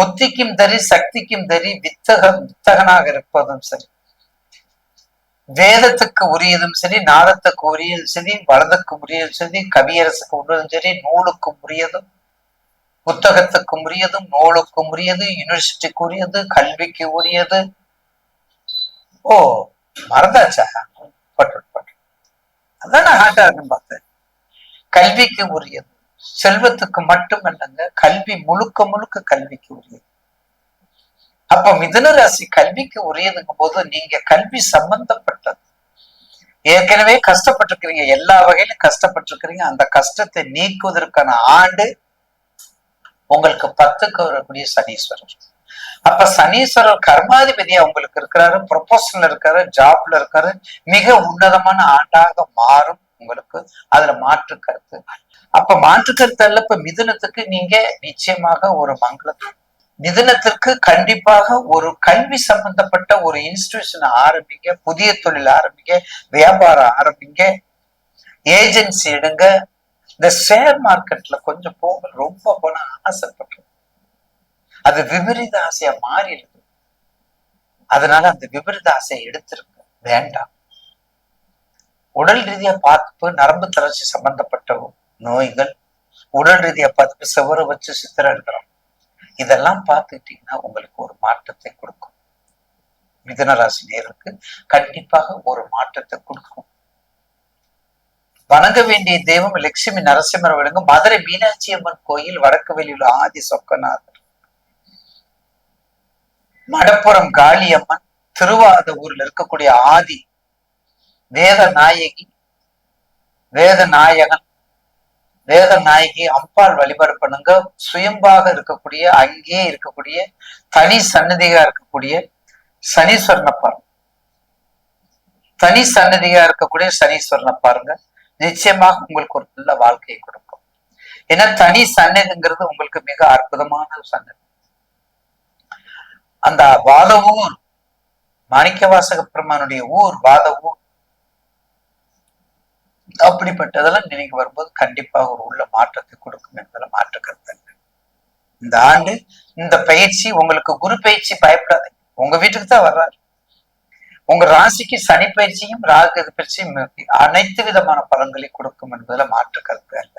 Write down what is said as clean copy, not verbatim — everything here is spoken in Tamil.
புத்திக்கும் தரி, சக்திக்கும் தரி, வித்தகனாக இருப்பதும் சரி, வேதத்துக்கு உரியதும் சரி, நாதத்துக்கு உரியதும் சரி, வலதுக்கு உரியதும் சரி, கவியரசுக்கு உரியதும் சரி, நூலுக்கும் உரியதும், புத்தகத்துக்கு உரியதும், நூலுக்கும் உரியது, யூனிவர்சிட்டிக்கு உரியது, கல்விக்கு உரியது. ஓ, மறந்தாச்சா? அதான் நான் ஹார்ட்டா இருக்குன்னு பார்த்தேன். கல்விக்கு உரியது, செல்வத்துக்கு மட்டும் இல்லைங்க, கல்வி முழுக்க முழுக்க கல்விக்கு உரியது. அப்ப மிதுன ராசி கல்விக்கு உரியதுங்கும் போது நீங்க கல்வி சம்பந்தப்பட்டது. ஏற்கனவே கஷ்டப்பட்டிருக்கிறீங்க, எல்லா வகையிலும் கஷ்டப்பட்டிருக்கிறீங்க. அந்த கஷ்டத்தை நீக்குவதற்கான ஆண்டு உங்களுக்கு 10க்கு வரக்கூடிய சனீஸ்வரர். அப்ப சனீஸ்வரர் கர்மாதிபதியா உங்களுக்கு இருக்கிறாரு, ப்ரொபோஷன்ல இருக்காரு, ஜாப்ல இருக்காரு. மிக உன்னதமான ஆண்டாக மாறும் உங்களுக்கு. அதுல மாற்று கருத்து. அப்ப மாற்று கருத்து அல்ல. இப்ப மிதுனத்துக்கு நீங்க நிச்சயமாக ஒரு மங்களம். மிதுனத்திற்கு கண்டிப்பாக ஒரு கல்வி சம்பந்தப்பட்ட ஒரு இன்ஸ்டிடியூஷன் ஆரம்பிங்க, புதிய தொழில் ஆரம்பிங்க, வியாபாரம் ஆரம்பிங்க, ஏஜென்சி எடுங்க. இந்த ஷேர் மார்க்கெட்ல கொஞ்சம் போங்க, ரொம்ப போனா ஆசைப்பட்டு அது விபரீத ஆசையா மாறிடுது. அதனால அந்த விபரீத ஆசையை எடுத்திருக்க வேண்டாம். உடல் ரீதியா பார்த்து நரம்பு தளர்ச்சி சம்பந்தப்பட்ட நோய்கள், உடல் ரீதியா பார்த்து செவரை வச்சு சித்திர இருக்கிறோம், இதெல்லாம் பார்த்துக்கிட்டீங்கன்னா உங்களுக்கு ஒரு மாற்றத்தை கொடுக்கும். மிதுன ராசி நேருக்கு கண்டிப்பாக ஒரு மாற்றத்தை கொடுக்கும். வணங்க வேண்டிய தெய்வம் லட்சுமி நரசிம்மர் விளங்கும் மதுரை மீனாட்சி அம்மன் கோயில், வடக்கு வெளியில் ஆதி சொக்கநாதர், மடப்புறம் காளியம்மன், திருவாத ஊர்ல இருக்கக்கூடிய ஆதி வேத நாயகி, வேத நாயகன், வேத நாயகி அம்பாள் வழிபாடு பண்ணுங்க. சுயம்பாக இருக்கக்கூடிய, அங்கேயே இருக்கக்கூடிய, தனி சன்னதியா இருக்கக்கூடிய சனீஸ்வரனை பாருங்க. தனி சன்னதியா இருக்கக்கூடிய சனீஸ்வரனை பாருங்க. நிச்சயமாக உங்களுக்கு ஒரு நல்ல வாழ்க்கையை கொடுக்கும். ஏன்னா தனி சன்னதிங்கிறது உங்களுக்கு மிக அற்புதமான சன்னதி. அந்த வாத ஊர், மாணிக்கவாசக பெருமானுடைய ஊர் வாத ஊர். அப்படிப்பட்டதெல்லாம் நினைவு வரும்போது கண்டிப்பாக ஒரு உள்ள மாற்றத்தை கொடுக்கும் என்பதுல மாற்று கருத்து. இந்த ஆண்டு இந்த பயிற்சி உங்களுக்கு குரு பயிற்சி, பயப்படாது, உங்க வீட்டுக்கு தான் வர்றாரு. உங்க ராசிக்கு சனி பயிற்சியும் ராகு பயிற்சியும் அனைத்து விதமான பலன்களை கொடுக்கும் என்பதுல மாற்று கருத்து அல்ல.